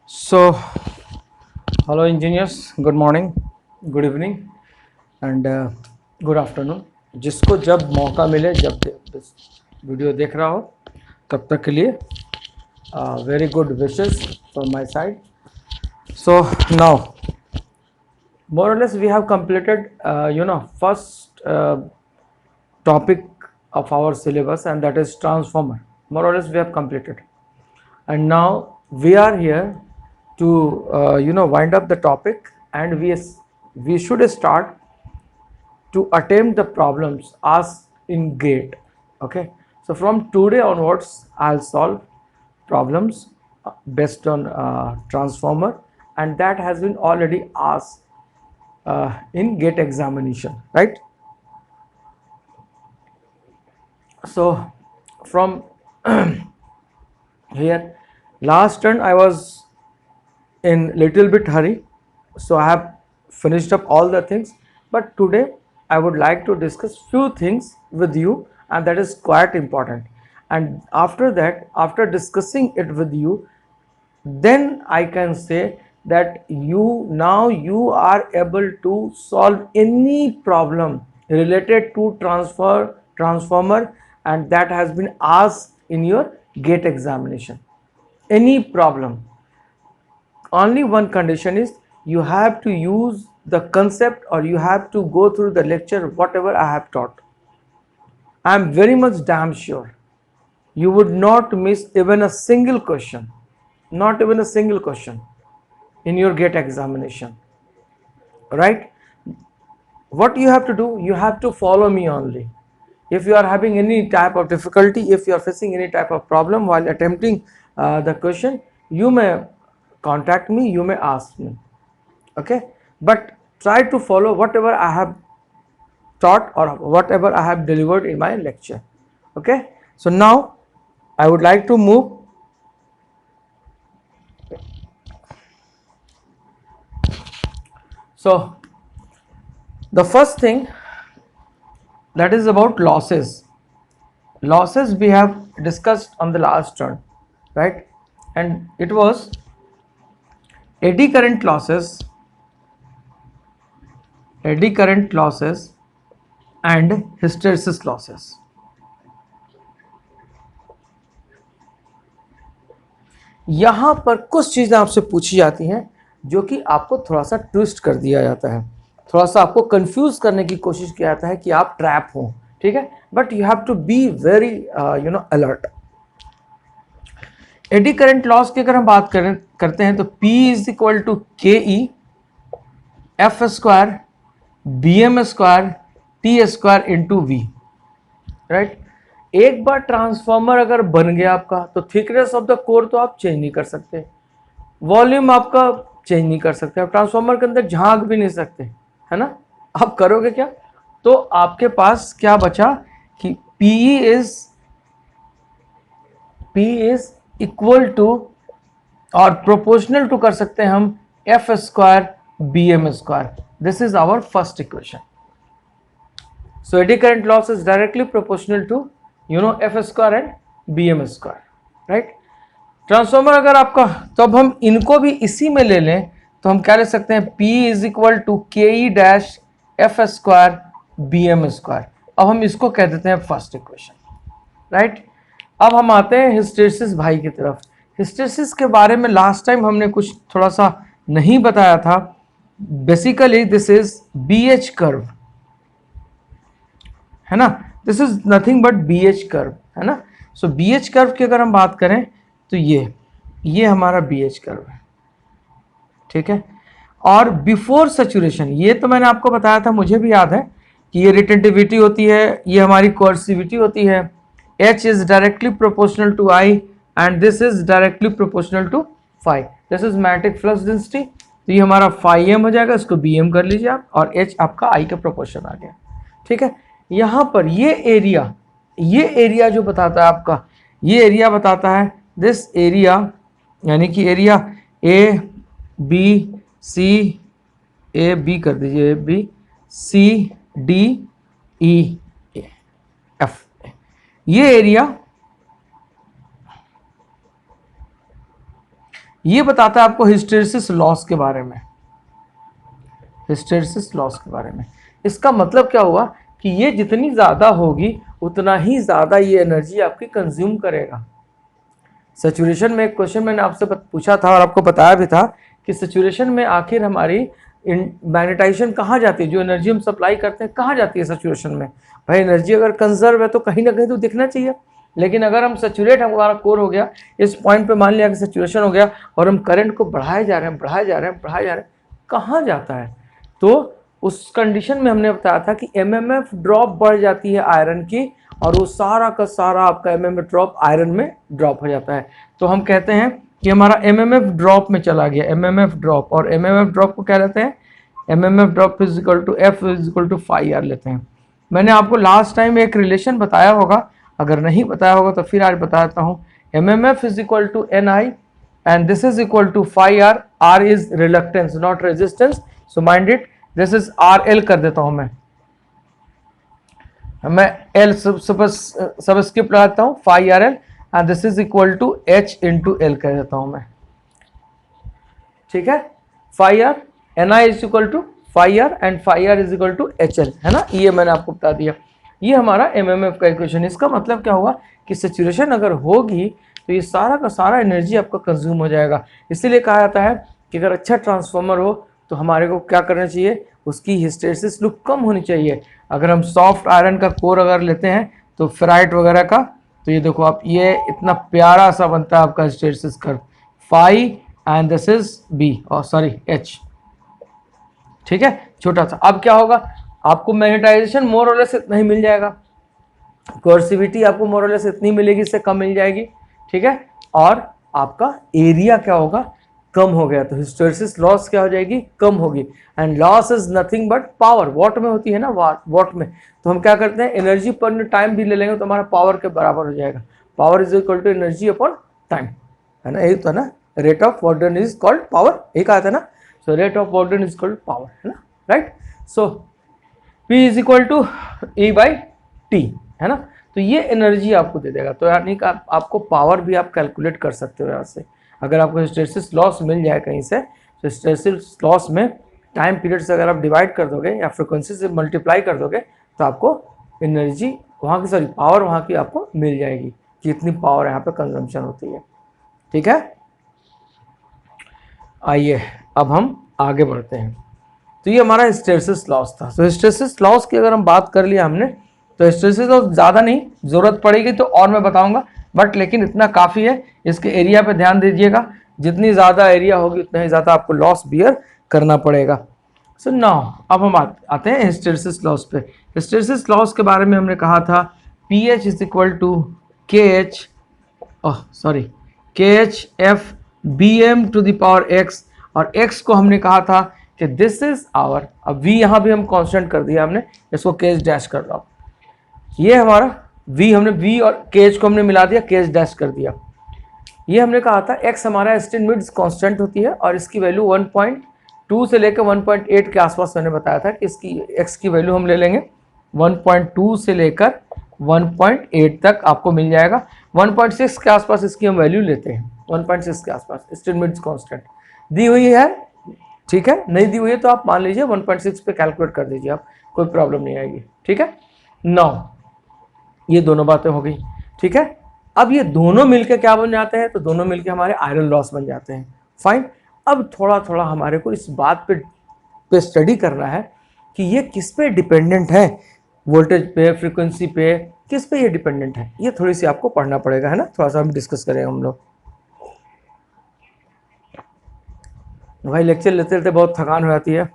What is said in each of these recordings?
So, hello engineers, good morning, good evening and good afternoon. जिसको जब मौका मिले जब वीडियो देख रहा हो तब तक के लिए very good wishes from my side. So now more or less we have completed first topic of our syllabus, and that is transformer. More or less we have completed, and now we are here to wind up the topic, and we should start to attempt the problems asked in GATE. Okay, so from today onwards I'll solve problems based on transformer, and that has been already asked in GATE examination, right? So from here, last turn I was in little bit hurry, so I have finished up all the things, but today I would like to discuss few things with you, and that is quite important. And after that, after discussing it with you, then I can say that you are able to solve any problem related to transformer, and that has been asked in your GATE examination. Any problem, only one condition is you have to use the concept, or you have to go through the lecture whatever I have taught. I am very much damn sure you would not miss even a single question, not even a single question in your GATE examination, right? What you have to do, you have to follow me only. If you are having any type of difficulty, if you are facing any type of problem while attempting the question, you may contact me, you may ask me, okay? But try to follow whatever I have taught or whatever I have delivered in my lecture, okay? So now I would like to move. So the first thing, that is about losses we have discussed on the last turn, right? And it was eddy current losses and hysteresis losses. यहाँ पर कुछ चीज़ें आपसे पूछी जाती हैं जो कि आपको थोड़ा सा ट्विस्ट कर दिया जाता है, थोड़ा सा आपको कंफ्यूज करने की कोशिश किया जाता है कि आप ट्रैप हो, ठीक है? But you have to be very alert. Eddy current loss की अगर हम बात करते हैं तो P is equal to K E F square B M square T square into V, right? एक बार ट्रांसफॉर्मर अगर बन गया आपका तो थिकनेस ऑफ द कोर तो आप चेंज नहीं कर सकते, वॉल्यूम आपका चेंज नहीं कर सकते, आप ट्रांसफॉर्मर के अंदर झांक भी नहीं सकते, है ना? आप करोगे क्या? तो आपके पास क्या बचा कि P इज इक्वल टू और प्रोपोर्शनल टू कर सकते हैं हम F square B M square. This is our first equation. So eddy current loss is directly proportional to F square and BM square, right? Transformer अगर आपका, तो अब हम इनको भी इसी में ले लें तो हम क्या ले सकते हैं? P is equal to K E dash F square B M square. अब हम इसको कह देते हैं फर्स्ट इक्वेशन, राइट? अब हम आते हैं हिस्टेरेसिस भाई की तरफ. हिस्टेरेसिस के बारे में लास्ट टाइम हमने कुछ थोड़ा सा नहीं बताया था. Basically this is B H curve, है ना? This is nothing but B H curve, है ना? सो बी एच कर्व की अगर हम बात करें तो ये हमारा बी एच कर्व है, ठीक है? और बिफोर सैचुरेशन, ये तो मैंने आपको बताया था, मुझे भी याद है कि ये रिटेंटिविटी होती है, ये हमारी कोर्सिविटी होती है. H is directly proportional to I and this is directly proportional to phi. This is magnetic flux density, तो ये हमारा फाई एम हो जाएगा, इसको बी एम कर लीजिए आप, और H आपका I का प्रोपोर्शन आ गया, ठीक है? यहाँ पर ये एरिया जो बताता है आपका, ये एरिया बताता है दिस एरिया, यानी कि area A B C, A B कर दीजिए, A B C D E F, ये बताता है आपको हिस्टेरिसिस लॉस के बारे में, हिस्टेरिसिस लॉस के बारे में। इसका मतलब क्या हुआ कि ये जितनी ज़्यादा होगी उतना ही ज़्यादा ये एनर्जी आपकी कंज्यूम करेगा। सैचुरेशन में एक क्वेश्चन मैंने आपसे पूछा था और आपको बताया भी था कि सैचुरेशन में आखिर हमारी मैग्नेटाइजेशन कहाँ जाती है, जो एनर्जी हम सप्लाई करते हैं कहाँ जाती है सैचुरेशन में। भाई एनर्जी अगर कंजर्व है तो कहीं ना कहीं तो दिखना चाहिए, लेकिन अगर हम सैचुरेट हमारा कोर हो गया, इस पॉइंट पे मान लिया कि सैचुरेशन हो गया और हम करंट को बढ़ाए जा रहे हैं बढ़ाए जा रहे हैं बढ़ाए जा रहे हैं, कहाँ जाता है। तो उस कंडीशन में हमने बताया था कि एमएमएफ ड्रॉप बढ़ जाती है आयरन की, और वो सारा का सारा आपका एमएमएफ ड्रॉप आयरन में ड्रॉप हो जाता है। तो हम कहते हैं कि हमारा एमएमएफ ड्रॉप में चला गया, एमएमएफ ड्रॉप। और एमएमएफ ड्रॉप को क्या लेते हैं, MMF drop is equal to F is equal to phi R लेते हैं। मैंने आपको लास्ट टाइम एक रिलेशन बताया होगा, अगर नहीं बताया होगा तो फिर आज बता देता हूँ। MMF is equal to N I and this is equal to phi R. R is reluctance not resistance, so mind it, this is R L कर देता हूं मैं एल सबस्क्रिप्ट लगाता हूं, phi R L, and this is equal to H into L कर देता हूं मैं, ठीक है। Phi R N I is equal to phi R and phi R is equal to H L, है ना। ये मैंने आपको बता दिया, ये हमारा एमएमएफ का इक्वेशन। इसका मतलब क्या हुआ कि सैचुरेशन अगर होगी तो ये सारा का सारा एनर्जी आपका कंज्यूम हो जाएगा। इसीलिए कहा जाता है कि अगर अच्छा ट्रांसफार्मर हो तो हमारे को क्या करना चाहिए, उसकी हिस्टेरिसिस लुक कम होनी चाहिए। अगर हम सॉफ्ट आयरन का कोर अगर लेते हैं तो फेराइट वगैरह का, तो ये देखो आप, ये इतना प्यारा सा बनता है आपका hysteresis curve, phi and this is B, और सॉरी एच, ठीक है, छोटा सा। अब क्या होगा, आपको मैग्नेटाइजेशन मोर और लेस इतना ही मिल जाएगा, कोर्सिविटी आपको मोर और लेस इतनी मिलेगी, इससे कम मिल जाएगी, ठीक है। और आपका एरिया क्या होगा, कम हो गया, तो हिस्टेरिसिस लॉस क्या हो जाएगी, कम होगी। And loss is nothing but power, what में होती है ना, वॉट में। तो हम क्या करते हैं, एनर्जी पर टाइम भी ले लेंगे तो हमारा पावर के बराबर हो जाएगा। Power is equal to energy upon time, है ना, यही तो है ना, rate of work done is called power, यही कहा था ना। So rate of work done is called power, है ना, right. So P is equal to E by T, है ना। तो ये एनर्जी आपको दे देगा। तो यानी कि आपको पावर भी आप कैलकुलेट कर सकते हो यहाँ से। अगर आपको हिस्टेरिसिस लॉस मिल जाए कहीं से, तो हिस्टेरिसिस लॉस में टाइम पीरियड से अगर आप डिवाइड कर दोगे या फ्रिक्वेंसी से मल्टीप्लाई कर दोगे तो आपको एनर्जी वहाँ की, सॉरी पावर वहाँ की आपको मिल जाएगी कि इतनी पावर यहाँ पे कंजम्पशन होती है, ठीक है। आइए अब हम आगे बढ़ते हैं। तो ये हमारा हिस्टेरिसिस लॉस था। तो हिस्टेरिसिस लॉस की अगर हम बात कर लिया हमने, तो हिस्टेरिसिस लॉस ज़्यादा नहीं, ज़रूरत पड़ेगी तो और मैं बताऊंगा, बट लेकिन इतना काफ़ी है। इसके एरिया पे ध्यान दीजिएगा, जितनी ज़्यादा एरिया होगी उतना ही ज़्यादा आपको लॉस बियर करना पड़ेगा। सो नाउ अब हम आते हैं हिस्टेरिसिस लॉस पे। हिस्टेरिसिस लॉस के बारे में हमने कहा था P H is equal to K H, K H F B M to the power X, और x को हमने कहा था कि दिस इज आवर, अब v यहाँ भी हम कांस्टेंट कर दिया हमने, इसको केच डैश कर दो। ये हमारा v, हमने v और केच को हमने मिला दिया, केच डैश कर दिया। ये हमने कहा था x हमारा एस्टिमेट कांस्टेंट होती है और इसकी वैल्यू 1.2 से लेकर 1.8 के आसपास मैंने बताया था कि इसकी x की वैल्यू हम ले लेंगे 1.2 से लेकर 1.8 तक आपको मिल जाएगा। 1.6 के आसपास इसकी हम वैल्यू लेते हैं, 1.6 के आसपास एस्टिमेट कांस्टेंट दी हुई है, ठीक है। नहीं दी हुई है तो आप मान लीजिए 1.6 पे कैलकुलेट कर दीजिए आप, कोई प्रॉब्लम नहीं आएगी, ठीक है। नौ ये दोनों बातें हो गई, ठीक है। अब ये दोनों मिलके क्या बन जाते हैं, तो दोनों मिलके हमारे आयरन लॉस बन जाते हैं, फाइन। अब थोड़ा थोड़ा हमारे को इस बात पे स्टडी करना है कि ये किस पे डिपेंडेंट है, वोल्टेज पे, फ्रीक्वेंसी पे, किस पे ये डिपेंडेंट है, ये थोड़ी सी आपको पढ़ना पड़ेगा, है ना। थोड़ा सा हम डिस्कस करेंगे हम लोग। भाई लेक्चर लेते लेते बहुत थकान हो जाती है,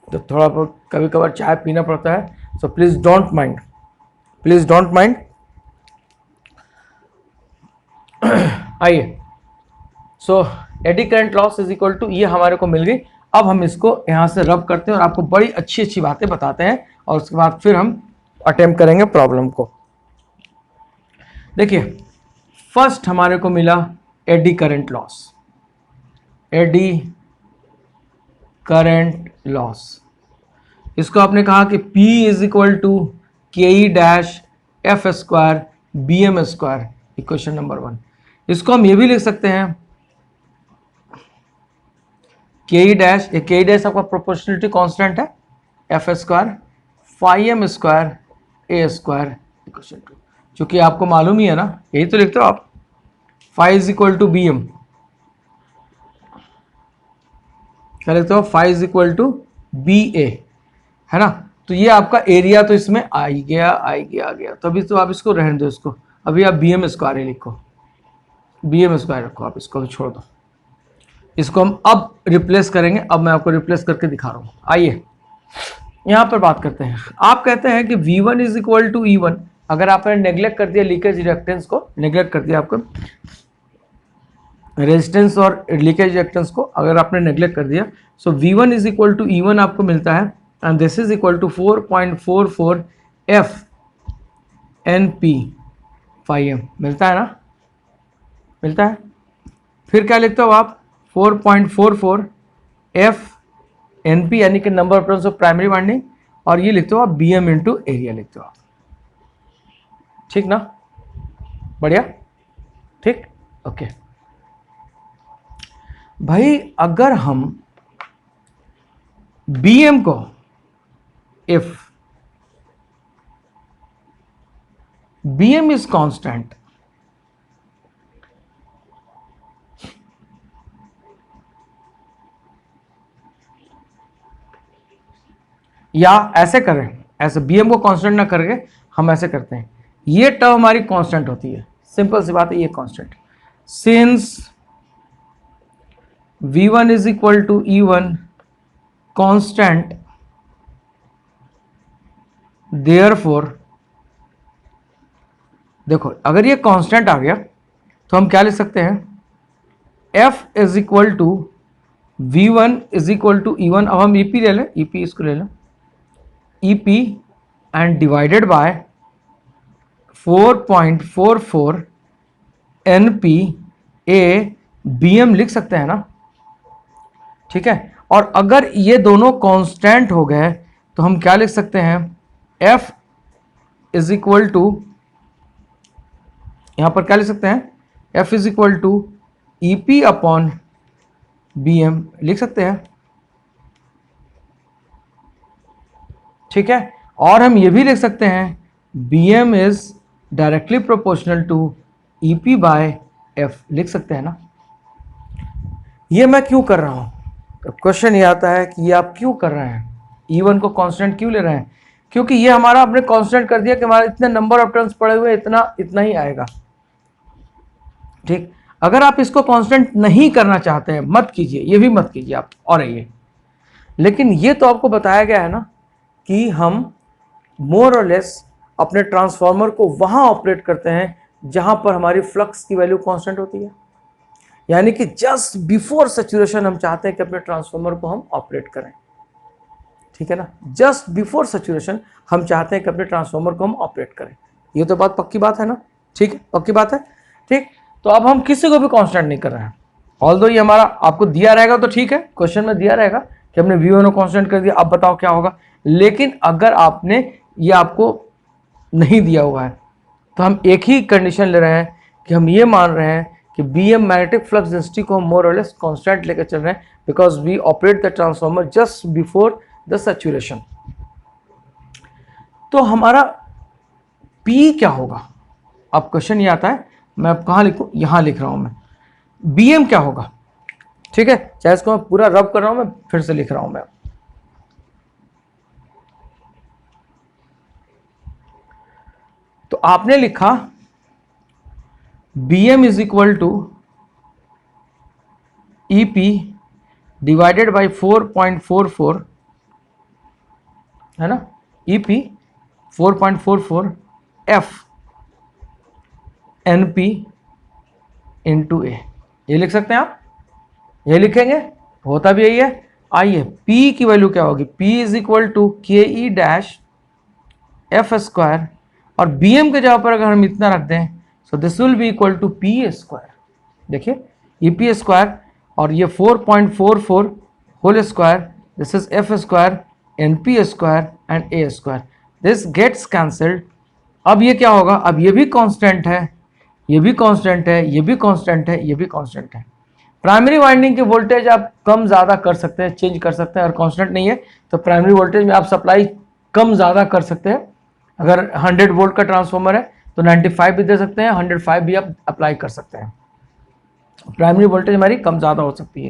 तो थोड़ा बहुत कभी कभार चाय पीना पड़ता है, so please don't mind, please don't mind. आइए, so eddy current loss is equal to, ये हमारे को मिल गई। अब हम इसको यहाँ से रब करते हैं और आपको बड़ी अच्छी अच्छी बातें बताते हैं, और उसके बाद फिर हम अटेम्प्ट करेंगे प्रॉब्लम को। देखिए, फर्स्ट हमारे को मिला eddy current loss, eddy current loss. इसको आपने कहा कि P is equal to K E dash F square B M square, equation number 1। इसको हम ये भी लिख सकते हैं के ई डैश, ये के ई डैश आपका प्रोपोर्शनलिटी कांस्टेंट है, F square phi M square A square equal to, चूंकि आपको मालूम ही है ना, यही तो लिखते हो आप, phi is equal to B M, क्या लिखते हो, phi is equal to B A, है ना। तो ये आपका एरिया तो इसमें आ गया आ गया, तो अभी तो आप इसको रहने दो, इसको अभी आप बी एम स्क्वायर ही लिखो, बी एम स्क्वायर रखो, आप इसको भी छोड़ दो, इसको हम अब रिप्लेस करेंगे। अब मैं आपको रिप्लेस करके दिखा रहा हूँ। आइए यहाँ पर बात करते हैं। आप कहते हैं कि V1 is equal to E1, अगर आपने नेग्लेक्ट कर दिया लीकेज रिएक्टेंस को, नेग्लेक्ट कर दिया आपको रेजिस्टेंस और लीकेज रिएक्टेंस को, अगर आपने नेग्लेक्ट कर दिया, सो V1 is equal to E1 आपको मिलता है, and this is equal to 4.44 F NP phi M, मिलता है ना, मिलता है। फिर क्या लिखते हो आप, 4.44 F NP यानी कि number of turns of primary winding, और ये लिखते हो आप BM इंटू एरिया लिखते हो आप, ठीक ना, बढ़िया, ठीक, ओके। भाई अगर हम BM को, इफ BM इज कांस्टेंट, या ऐसे करें, ऐसे BM को कांस्टेंट ना करके हम ऐसे करते हैं, ये टर्म हमारी कांस्टेंट होती है, सिंपल सी बात है, ये constant, since V1 is equal to E1 constant, therefore, देखो अगर ये कांस्टेंट आ गया तो हम क्या लिख सकते हैं, F is equal to V1 is equal to E1, अब हम EP ले लें, EP इसको ले लें, EP and divided by 4.44 NP A BM लिख सकते हैं ना, ठीक है। और अगर ये दोनों कांस्टेंट हो गए तो हम क्या लिख सकते हैं, F इज इक्वल टू, यहां पर क्या लिख सकते हैं, F is equal to EP upon BM लिख सकते हैं, ठीक है। और हम ये भी लिख सकते हैं BM is directly proportional to EP by F लिख सकते हैं ना। ये मैं क्यों कर रहा हूं, तो क्वेश्चन ये आता है कि ये आप क्यों कर रहे हैं, E1 को कांस्टेंट क्यों ले रहे हैं, क्योंकि ये हमारा आपने कांस्टेंट कर दिया कि हमारा इतने नंबर ऑफ टर्न्स पड़े हुए, इतना ही आएगा, ठीक। अगर आप इसको कांस्टेंट नहीं करना चाहते हैं, मत कीजिए, ये भी मत कीजिए आप, और ये, लेकिन ये तो आपको बताया गया है ना कि हम मोर और लेस अपने ट्रांसफार्मर को वहां ऑपरेट करते हैं जहां पर हमारी फ्लक्स की वैल्यू कांस्टेंट होती है, यानी कि जस्ट बिफोर सैचुरेशन हम चाहते हैं कि अपने ट्रांसफार्मर को हम ऑपरेट करें, ठीक है ना, जस्ट बिफोर सैचुरेशन हम चाहते हैं कि अपने ट्रांसफार्मर को हम ऑपरेट करें। ये तो बात पक्की बात है ना, ठीक है, पक्की बात है, ठीक। तो अब हम किसी को भी कांस्टेंट नहीं कर रहे हैं, ऑल्दो ये हमारा आपको दिया रहेगा तो ठीक है, क्वेश्चन में दिया रहेगा कि हमने V1 को कांस्टेंट कर दिया, अब बताओ क्या होगा। लेकिन अगर आपने ये आपको नहीं दिया हुआ है तो हम एक ही कंडीशन ले रहे हैं कि हम ये मान रहे हैं कि BM मैग्नेटिक फ्लक्स डेंसिटी को हम मोर और लेस कांस्टेंट लेकर चल रहे हैं, because we operate the transformer just before the saturation. तो हमारा P क्या होगा, अब क्वेश्चन ये आता है, मैं अब कहाँ लिखूँ, यहाँ लिख रहा हूँ मैं, BM क्या होगा, ठीक है, चाहे इसको मैं पूरा रब कर रहा हूँ, मैं फिर से लिख रहा हूँ मैं। तो आपने लिखा BM is equal to EP divided by 4.44, है ना, EP 4.44 F NP into A, ये लिख सकते हैं आप, ये लिखेंगे, होता भी यही है। आइए P की वैल्यू क्या होगी, P is equal to KE dash F square, और BM के जगह पर अगर हम इतना रख दें, so this will be equal to P square, देखिए EP स्क्वायर, और ये 4.44 whole square, this is F square NP square and A square, this gets cancelled. अब ये क्या होगा, अब ये भी कांस्टेंट है, ये भी कांस्टेंट है, ये भी कांस्टेंट है, ये भी कांस्टेंट है, प्राइमरी वाइंडिंग की वोल्टेज आप कम ज़्यादा कर सकते हैं, चेंज कर सकते हैं, और कांस्टेंट नहीं है तो प्राइमरी वोल्टेज में आप सप्लाई कम ज़्यादा कर सकते हैं। अगर 100 वोल्ट का ट्रांसफॉर्मर है तो 95 भी दे सकते हैं, 105 भी आप अप्लाई कर सकते हैं। प्राइमरी वोल्टेज हमारी कम ज़्यादा हो सकती है।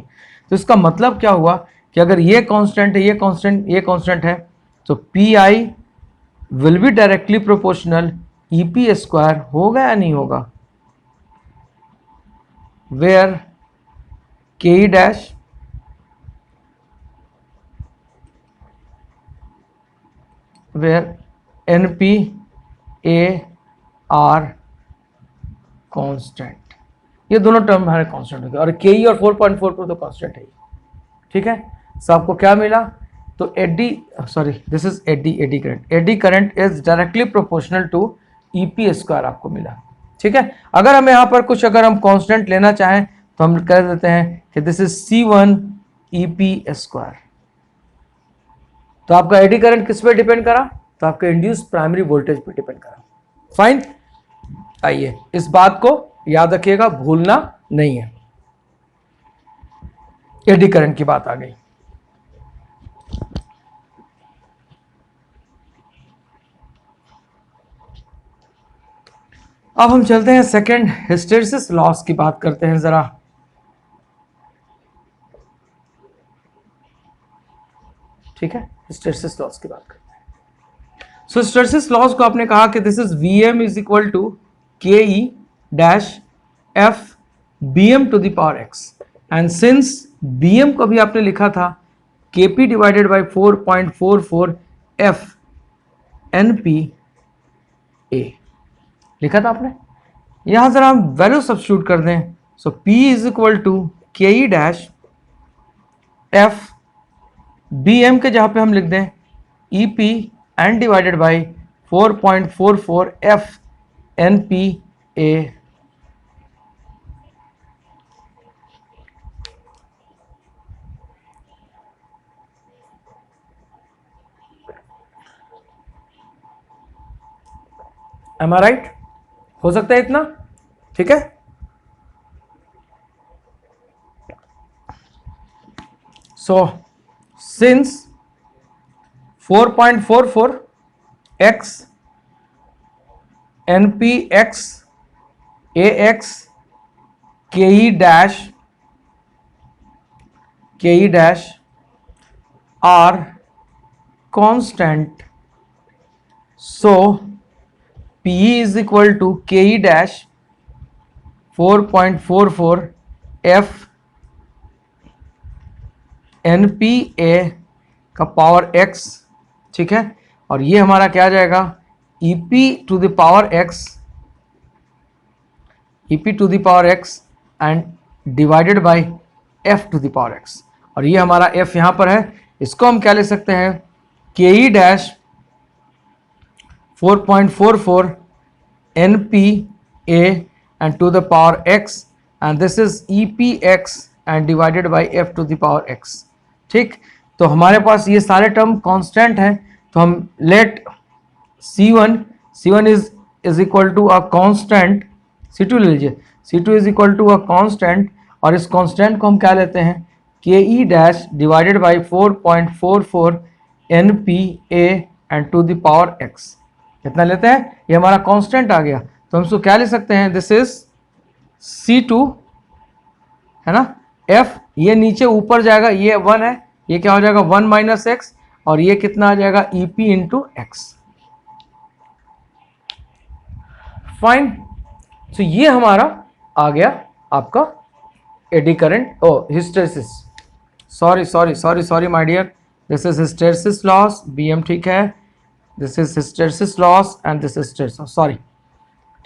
तो इसका मतलब क्या हुआ कि अगर ये कांस्टेंट है, ये कांस्टेंट है, तो P I will be directly proportional EP square, होगा या नहीं होगा, where K E dash where N P A R constant. ये दोनों टर्म हमारे कांस्टेंट हो गए, और के ई और 4.42 तो कांस्टेंट है। ठीक है, सो आपको क्या मिला, तो eddy this is eddy current, eddy current is directly proportional to EP square आपको मिला। ठीक है, अगर हम यहाँ पर कुछ अगर हम कांस्टेंट लेना चाहें तो हम कह देते हैं कि this is C1 EP square. तो आपका एडी करंट किस पे डिपेंड करा, तो आपके इंड्यूस प्राइमरी वोल्टेज पे डिपेंड करा। फाइन, आइए इस बात को याद रखिएगा, भूलना नहीं है। एडी करंट की बात आ गई। अब हम चलते हैं सेकेंड हिस्टेरिसिस लॉस की बात करते हैं जरा। ठीक है, हिस्टेरिसिस लॉस की बात करते हैं। सो हिस्टेरिसिस लॉस को आपने कहा कि this is Vm is equal to K E dash F B M to the power X, and since B M को भी आपने लिखा था के P divided by 4.44 F N P A लिखा था आपने। यहां जरा हम वैल्यू सब्स्टिट्यूट कर दें, so P is equal to K E dash F B M के जहां पे हम लिख दें E P and divided by 4.44 F N P A. Am I right, हो सकता है इतना, ठीक है। So since 4.44 x N P x A x K E dash are constant, so P is equal to Ke dash 4.44 F NPA का power x। ठीक है, और ये हमारा क्या आ जाएगा, EP to the power x, EP to the power x and divided by F to the power x, और ये हमारा F यहाँ पर है। इसको हम क्या ले सकते हैं, Ke dash 4.44 NPA and to the power x, and this is EPX and divided by F to the power x। ठीक, तो हमारे पास ये सारे टर्म कांस्टेंट हैं, तो हम let C1 is equal to a constant, C2 ले लीजिए, C2 is equal to a constant, और इस कांस्टेंट को हम क्या लेते हैं, K dash divided by 4.44 NPA and to the power x। कितना लेते हैं, ये हमारा कांस्टेंट आ गया, तो हम इसको क्या ले सकते हैं, दिस इज C2 है ना, F ये नीचे ऊपर जाएगा, ये 1 है, ये क्या हो जाएगा 1 माइनस एक्स, और ये कितना आ जाएगा EP इंटू एक्स। फाइन, तो ये हमारा आ गया आपका eddy current, oh hysteresis, sorry my dear, this is hysteresis loss, BM ठीक है, this is hysteresis loss and this is hysteresis, sorry,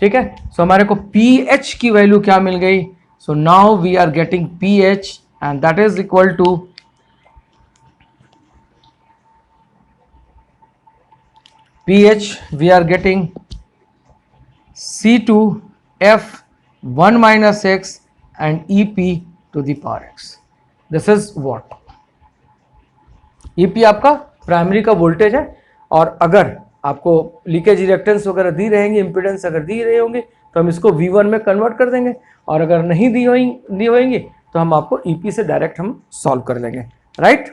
ठीक है। सो हमारे को pH की वैल्यू क्या मिल गई, so now we are getting pH and that is equal to pH we are getting C2F 1 minus x and EP to the power x। This is what, EP आपका primary का voltage है, और अगर आपको leakage reactance वगैरह दी रहेंगे, impedance अगर दी रही होंगी, तो हम इसको V1 में कन्वर्ट कर देंगे, और अगर नहीं दी होंगी तो हम आपको ईपी से डायरेक्ट हम सॉल्व कर लेंगे, राइट।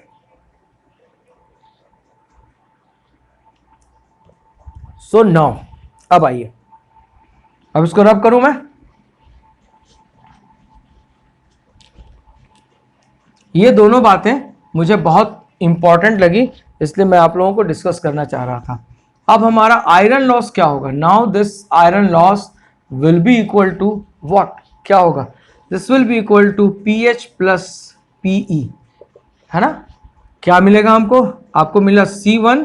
सो नाउ अब आइए, अब इसको रब करूं मैं। ये दोनों बातें मुझे बहुत इंपॉर्टेंट लगी, इसलिए मैं आप लोगों को डिस्कस करना चाह रहा था। अब हमारा आयरन लॉस क्या होगा? Now this iron loss will be equal to what? क्या होगा? This will be equal to PH plus PE, है ना। क्या मिलेगा हमको? आपको मिला C1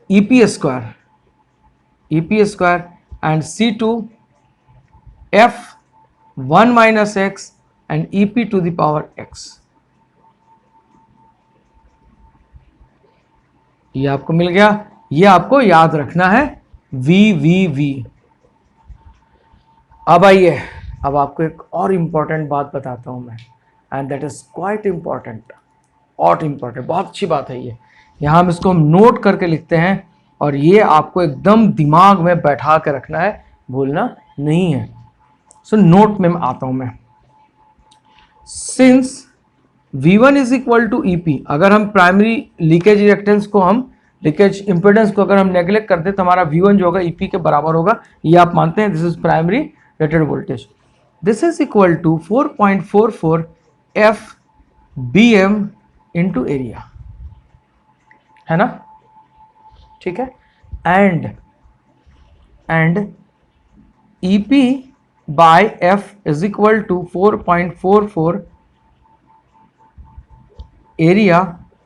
EP square, EP square and C2 F1 minus X and EP to the power X. ये आपको मिल गया। ये आपको याद रखना है, वी। अब आइए, अब आपको एक और इंपॉर्टेंट बात बताता हूं मैं, and that is quite important, बहुत अच्छी बात है ये। यहां हम इसको नोट करके लिखते हैं, और ये आपको एकदम दिमाग में बैठा के रखना है, भूलना नहीं है। सो नोट में आता हूं मैं। Since V1 is equal to E, अगर हम प्राइमरी लीकेज रिएक्टेंस को, हम लीकेज इंपेडेंस को अगर हम नेग्लेक्ट कर दे तो हमारा V1 जो होगा ईपी के बराबर होगा, ये आप मानते हैं। This is primary rated voltage. This is equal to 4.44 F B M into area, है ना, ठीक है। And EP by F is equal to 4.44 area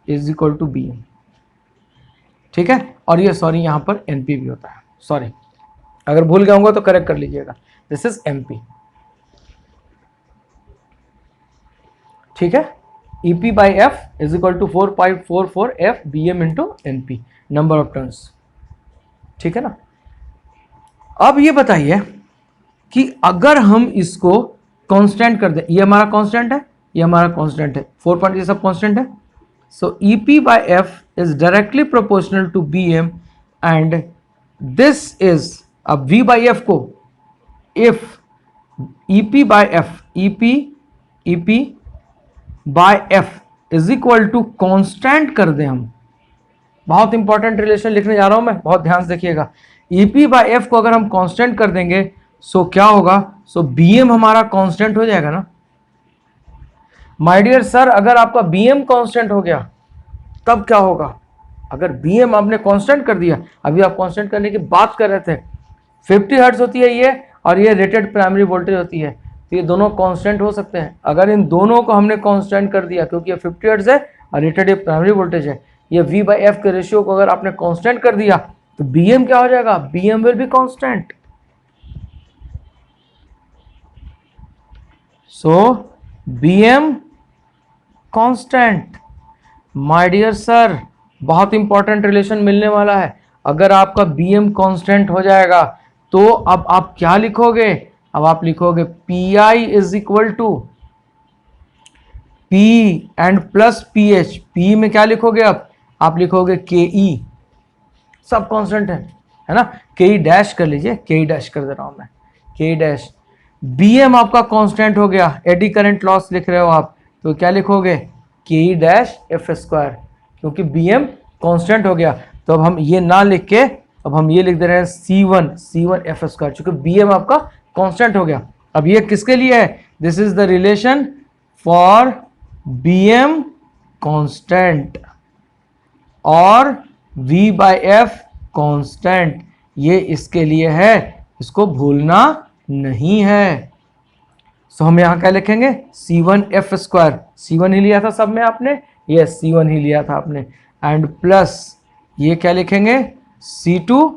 is equal to B M, ठीक है। और ये सॉरी यहाँ पर एनपी भी होता है, सॉरी अगर भूल गया होगा तो करेक्ट कर लीजिएगा। दिस इज एमपी, ठीक है। EP by F is equal to 4.44 F B M into NP, number of turns, ठीक है ना। अब ये बताइए कि अगर हम इसको कांस्टेंट कर दें, ये हमारा कांस्टेंट है, ये हमारा कांस्टेंट है, 4 ये सब कांस्टेंट है। So EP by F is directly proportional to B M, and this is, अब वी बाई एफ को, if EP by F, EP by F is equal to constant कर दें हम, बहुत इंपॉर्टेंट रिलेशन लिखने जा रहा हूं मैं, बहुत ध्यान से देखिएगा। ईपी बाय एफ को अगर हम कांस्टेंट कर देंगे, सो क्या होगा? सो बीएम हमारा कांस्टेंट हो जाएगा ना। माय डियर सर, अगर आपका बीएम कांस्टेंट हो गया तब क्या होगा? अगर बीएम आपने कांस्टेंट कर दिया, अभी आप कांस्टेंट करने की बात कर रहे थे, 50 हर्ट्ज होती है ये, और ये रेटेड प्राइमरी वोल्टेज होती है, तो ये दोनों कांस्टेंट हो सकते हैं। अगर इन दोनों को हमने कांस्टेंट कर दिया, क्योंकि ये 50 हर्ट्ज है और रेटेड ये प्राइमरी वोल्टेज है, ये V बाई एफ के रेशियो को अगर आपने कांस्टेंट कर दिया, तो बीएम क्या हो जाएगा? BM will be constant. So BM constant. My dear sir, बहुत इंपॉर्टेंट रिलेशन मिलने वाला है। अगर आपका बीएम कांस्टेंट हो जाएगा तो अब आप क्या लिखोगे? अब आप लिखोगे P I is equal to P and plus P H. P में क्या लिखोगे? अब आप लिखोगे के ई, सब कांस्टेंट है ना। के ई डैश कर लीजिए, के ई डैश कर दे रहा हूं मैं, के ई डैश। बीएम आपका कांस्टेंट हो गया, एडी करंट लॉस लिख रहे हो आप, तो क्या लिखोगे? के ई डैश एफ स्क्वायर, क्योंकि बीएम कांस्टेंट हो गया। तो अब हम ये ना लिख के, अब हम ये लिख दे रहे हैं C1 एफ स्क्वायर, चूंकि बीएम आपका कांस्टेंट हो गया। अब ये किसके लिए है? This is the relation for BM constant और V बाय एफ कांस्टेंट, ये इसके लिए है, इसको भूलना नहीं है। सो हम यहां क्या लिखेंगे? C1 एफ स्क्वायर, C1 ही लिया था सब में आपने, यस C1 ही लिया था आपने, एंड प्लस ये क्या लिखेंगे? C2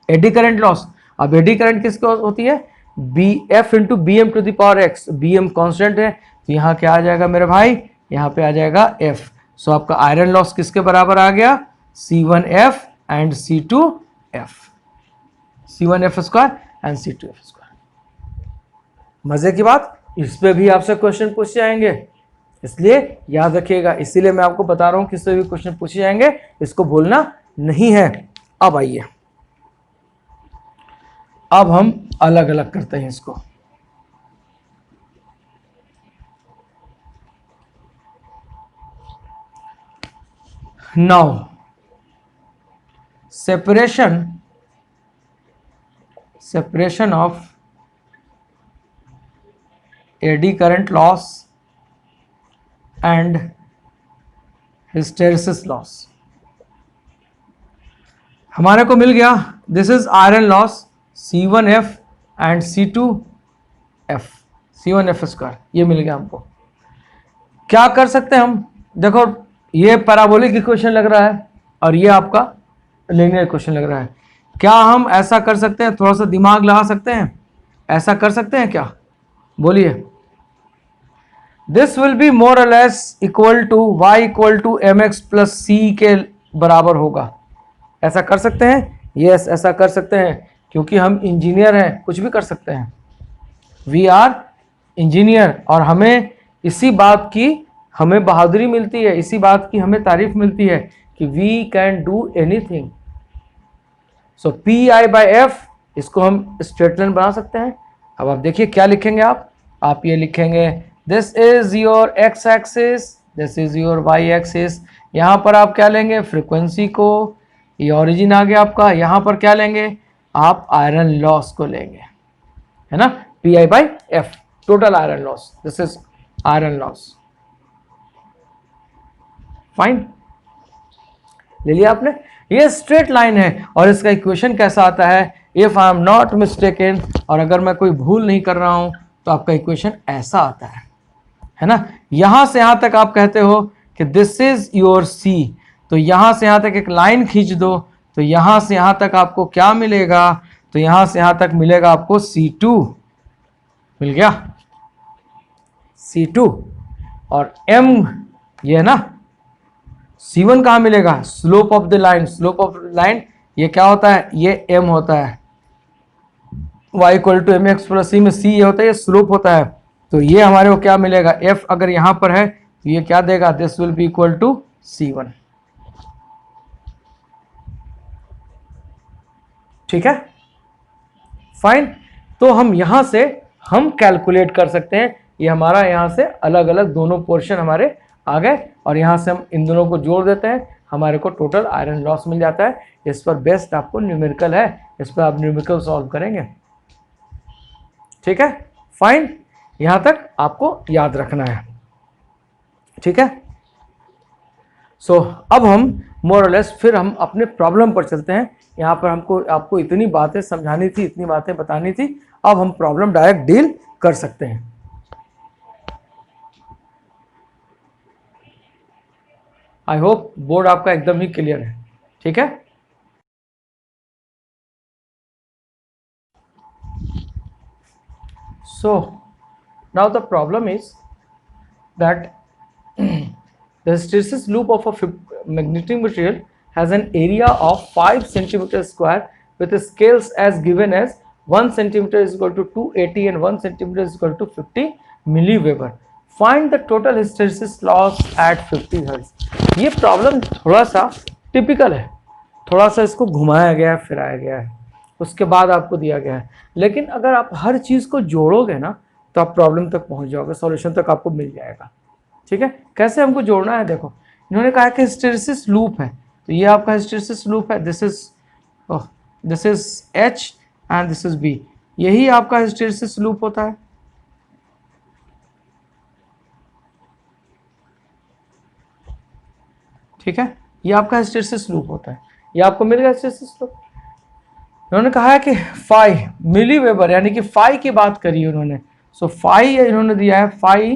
eddy current loss. अब एडी करंट किसको होती है? B F into B M to the power X. B M constant है, तो यहाँ क्या आ जाएगा मेरे भाई? यहाँ पे आ जाएगा एफ। सो आपका आयरन लॉस किसके बराबर आ गया? C1 F and C2 F, C1 F square and C2 F square. मजे की बात, इस पे भी आपसे क्वेश्चन पूछे जाएंगे, इसलिए याद रखिएगा। इसीलिए मैं आपको बता रहा हूं, किससे भी क्वेश्चन पूछे जाएंगे, इसको भूलना नहीं है। अब आइए, अब हम अलग अलग करते हैं इसको। Now separation of AD current loss and hysteresis loss हमारे को मिल गया. This is iron loss C1F and C2F, C1F square, ये मिल गया हमको. क्या कर सकते हैं हम? देखो ये पैराबोलिक इक्वेशन लग रहा है और ये आपका लीनियर इक्वेशन लग रहा है. क्या हम ऐसा कर सकते हैं? थोड़ा सा दिमाग लगा सकते हैं, ऐसा कर सकते हैं क्या? बोलिए. दिस विल बी मोर और less equal to y equal to mx plus c के बराबर होगा. ऐसा कर सकते हैं? यस, ऐसा कर सकते हैं, क्योंकि हम इंजीनियर हैं, कुछ भी कर सकते हैं. वी आर इंजीनियर और हमें इसी बात की हमें बहादुरी मिलती है, इसी बात की हमें तारीफ मिलती है कि we can do anything. So PI/F इसको हम स्ट्रेट लाइन बना सकते हैं. अब आप देखिए क्या लिखेंगे. आप ये लिखेंगे this is your x axis, this is your y axis. यहाँ पर आप क्या लेंगे? फ्रीक्वेंसी को. ये ओरिजिन आ गया आपका. यहाँ पर क्या लेंगे? आप आयरन लॉस को लेंगे, है ना. PI/F total iron loss. This is iron loss. Fine, ले लिया आपने. ये स्ट्रेट लाइन है और इसका इक्वेशन कैसा आता है? If I am not mistaken, और अगर मैं कोई भूल नहीं कर रहा हूं तो आपका इक्वेशन ऐसा आता है ना. यहां से यहां तक आप कहते हो कि दिस इज योर C, तो यहां से यहां तक एक लाइन खींच दो, तो यहां से यहां तक आपको क्या मिलेगा? तो यहां से यहां तक मिलेगा आपको C2. मिल गया C2. और M ये है ना, C1 कहाँ मिलेगा? Slope of the line. Slope of line ये क्या होता है? ये M होता है. y equal to mx plus c में c ये होता है, ये स्लोप होता है. तो ये हमारे को क्या मिलेगा? F अगर यहां पर है तो ये क्या देगा? This will be equal to C1. ठीक है, फाइन. तो हम यहां से हम कैलकुलेट कर सकते हैं. ये हमारा यहां से अलग अलग दोनों पोर्शन हमारे आ गए और यहां से हम इन दोनों को जोड़ देते हैं, हमारे को टोटल आयरन लॉस मिल जाता है. इस पर बेस्ट आपको न्यूमेरिकल है, इस पर आप न्यूमेरिकल सॉल्व करेंगे. ठीक है, फाइन. यहां तक आपको याद रखना है. ठीक है. सो अब हम मोर और लेस फिर हम अपने प्रॉब्लम पर चलते हैं. यहाँ पर हमको आपको इतनी बातें समझानी थी, इतनी बातें बतानी थी. अब हम प्रॉब्लम डायरेक्ट डील कर सकते हैं. आई होप बोर्ड आपका एकदम ही क्लियर है. ठीक है. So now the problem is that the hysteresis loop of a magnetic material has an area of 5 centimeter square with scales as given as 1 centimeter is equal to 280 and 1 centimeter is equal to 50 milliweber. Find the total hysteresis loss at 50 hertz. ये problem थोड़ा सा typical है, थोड़ा सा इसको घुमाया गया है, फिराया गया है, उसके बाद आपको दिया गया है. लेकिन अगर आप हर चीज़ को जोड़ोगे ना तो आप प्रॉब्लम तक पहुंच जाओगे, सॉल्यूशन तक आपको मिल जाएगा. ठीक है. कैसे हमको जोड़ना है? देखो, इन्होंने कहा कि हिस्टेरेसिस लूप है, तो ये आपका हिस्टेरेसिस लूप है. This is H and this is B. यही आपका हिस्टेरेसिस लूप होता है. ठीक है, ये आपका हिस्टेरेसिस लूप होता है. ये आपको मिल गया हिस्टेरेसिस लूप. इन्होंने कहा है कि फाई मिलीवेबर, यानी कि फाई की बात करी है उन्होंने. सो फाई इन्होंने दिया है, फाई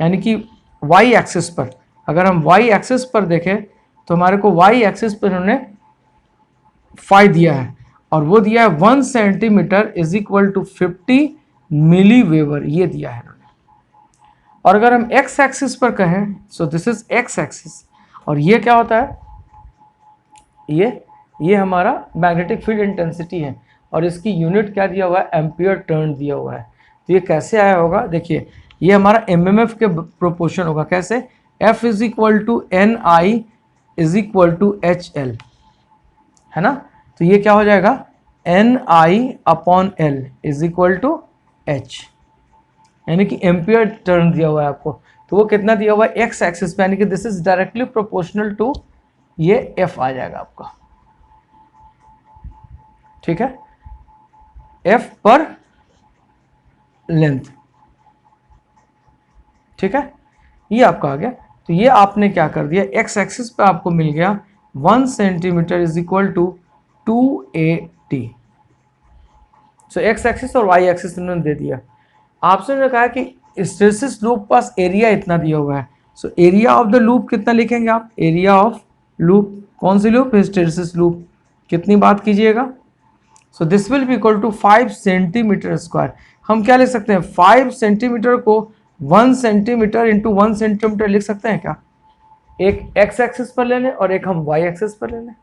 यानी कि वाई एक्सिस पर. अगर हम वाई एक्सिस पर देखें तो हमारे को वाई एक्सिस पर इन्होंने फाई दिया है और वो दिया है 1 centimetre is equal to 50 milliweber, ये दिया है इन्होंने. और अगर हम एक्स एक्सिस पर कहें, सो दिस इज एक्स एक्सिस, और ये क्या होता है? ये हमारा मैग्नेटिक फील्ड इंटेंसिटी है और इसकी यूनिट क्या दिया हुआ है? एम्पियर टर्न दिया हुआ है. तो ये कैसे आया होगा? देखिए, ये हमारा एमएमएफ के प्रोपोर्शन होगा. कैसे? F is equal to NI is equal to HL, है ना. तो ये क्या हो जाएगा? NI/L is equal to H, यानी कि एम्पियर टर्न दिया हुआ है आपको. तो वो कितना दिया हुआ है? एक्स एक्सिस पे, यानी कि this is directly proportional to ये एफ आ जाएगा आपका, ठीक है, एफ पर लेंथ, ठीक है, ये आपका आ गया। तो ये आपने क्या कर दिया, एक्स एक्सिस पे आपको मिल गया 1 centimetre is equal to 2AT। So X axis और वाई एक्सिस इन्होंने दे दिया। आपसे कहा कि हिस्टैरिसीस लूप पास एरिया इतना दिया हुआ है, so area of the loop कितना लिखेंगे आप, एरिया ऑफ लूप, कौन सी लूप, हिस्टैरिसीस लूप, कितनी बात कीजिएगा, so this will be equal to 5 centimetre square. हम क्या लिख सकते हैं, 5 सेंटीमीटर को 1 सेंटीमीटर इंटू 1 सेंटीमीटर लिख सकते हैं क्या, एक एक्स एक्सिस पर ले लें और एक हम वाई एक्सिस पर ले लें,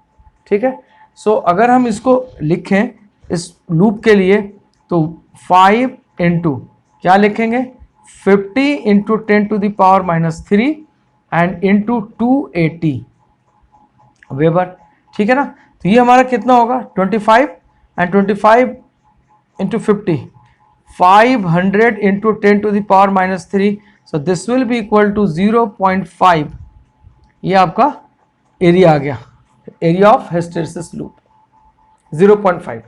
ठीक है। सो अगर हम इसको लिखें इस लूप के लिए तो 5 इंटू क्या लिखेंगे, 50 इंटू 10⁻³ एंड इंटू 280 वेबर, ठीक है ना। तो ये हमारा कितना होगा 25 and 25 into 50, 500 into 10⁻³ so this will be equal to 0.5। ये आपका एरिया आ गया, एरिया ऑफ हिस्टैरिसीस लूप 0.5।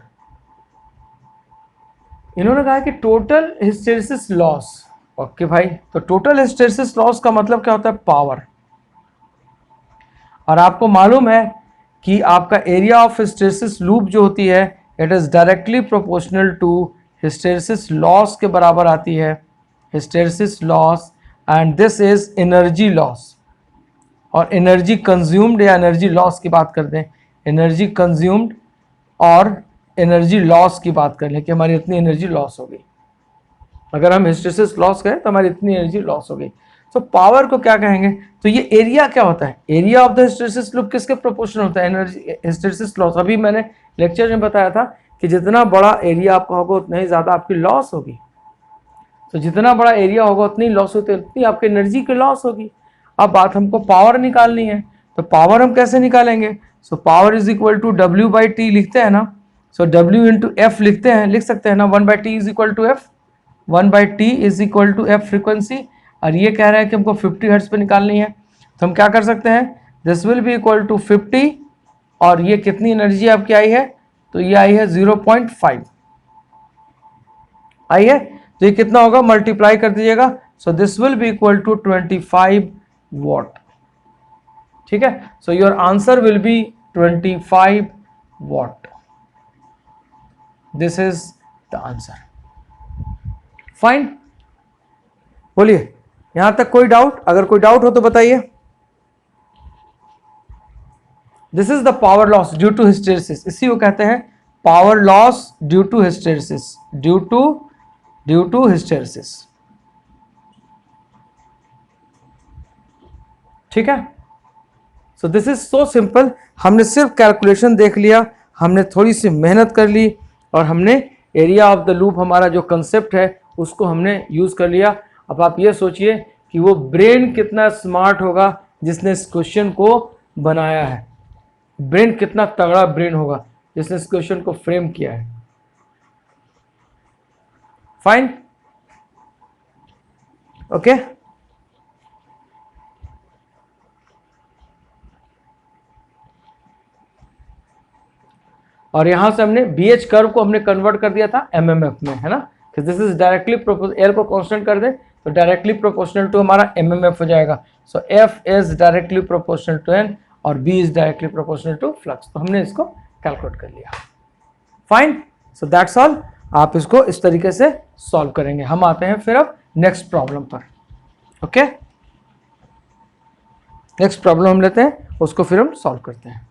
इन्होंने कहा कि टोटल हिस्टैरिसीस लॉस, ओके भाई, तो टोटल हिस्टैरिसीस लॉस का मतलब क्या होता है, पावर। और आपको मालूम है कि आपका एरिया ऑफ हिस्टैरिसीस लूप जो होती है it is directly proportional to hysteresis loss के बराबर आती है, hysteresis loss, and this is energy loss. और एनर्जी कंज्यूम्ड या एनर्जी लॉस की बात करते हैं, एनर्जी कंज्यूम्ड और एनर्जी लॉस की बात कर लें कि हमारी इतनी एनर्जी लॉस हो गई, अगर हम हिस्टैरिसीस लॉस करें तो हमारी इतनी एनर्जी लॉस हो गई। तो पावर को क्या कहेंगे, तो ये एरिया क्या होता है, area of the hysteresis loop किसके प्रोपोर्शनल होता है, एनर्जी हिस्टैरिसीस लॉस। अभी मैंने लेक्चर में बताया था कि जितना बड़ा एरिया आपका होगा उतना ही ज़्यादा आपकी लॉस होगी, तो जितना बड़ा एरिया होगा उतनी लॉस होती है, उतनी आपकी एनर्जी की लॉस होगी। अब बात हमको पावर निकालनी है, तो पावर हम कैसे निकालेंगे, so power is equal to W/T लिखते हैं ना, सो W इंटू एफ लिखते हैं, लिख सकते हैं ना, 1/T is equal to F, 1/T is equal to F frequency. और ये कह रहा है कि हमको 50 हर्ट्ज पे निकालनी है, तो हम क्या कर सकते हैं, this will be equal to 50, और ये कितनी एनर्जी आपकी आई है, तो ये आई है 0.5 आई है, तो ये कितना होगा, मल्टीप्लाई कर दीजिएगा, so this will be equal to 25 watt, ठीक है। So your answer will be 25 watt, this is the answer. Fine, बोलिए यहां तक कोई डाउट, अगर कोई डाउट हो तो बताइए। This is the power loss due to hysteresis, इसी को कहते हैं power loss due to hysteresis, due to hysteresis, ठीक है। So this is so simple, हमने सिर्फ कैलकुलेशन देख लिया, हमने थोड़ी सी मेहनत कर ली और हमने एरिया ऑफ द लूप हमारा जो कंसेप्ट है उसको हमने यूज कर लिया। अब आप ये सोचिए कि वो ब्रेन कितना स्मार्ट होगा जिसने इस क्वेश्चन को बनाया है, ब्रेन कितना तगड़ा ब्रेन होगा जिसने इस क्वेश्चन को फ्रेम किया है। Fine, okay. और यहां से हमने BH कर्व को हमने कन्वर्ट कर दिया था MMF में, है ना, कि this is directly proportional, L को कांस्टेंट कर दे तो डायरेक्टली प्रोपोर्शनल टू हमारा MMF हो जाएगा। So F is directly proportional to N और B is directly proportional to flux, तो हमने इसको कैलकुलेट कर लिया। फाइन, सो दैट्स ऑल, आप इसको इस तरीके से सॉल्व करेंगे। हम आते हैं फिर अब नेक्स्ट प्रॉब्लम पर, ओके। नेक्स्ट प्रॉब्लम हम लेते हैं, उसको फिर हम सॉल्व करते हैं।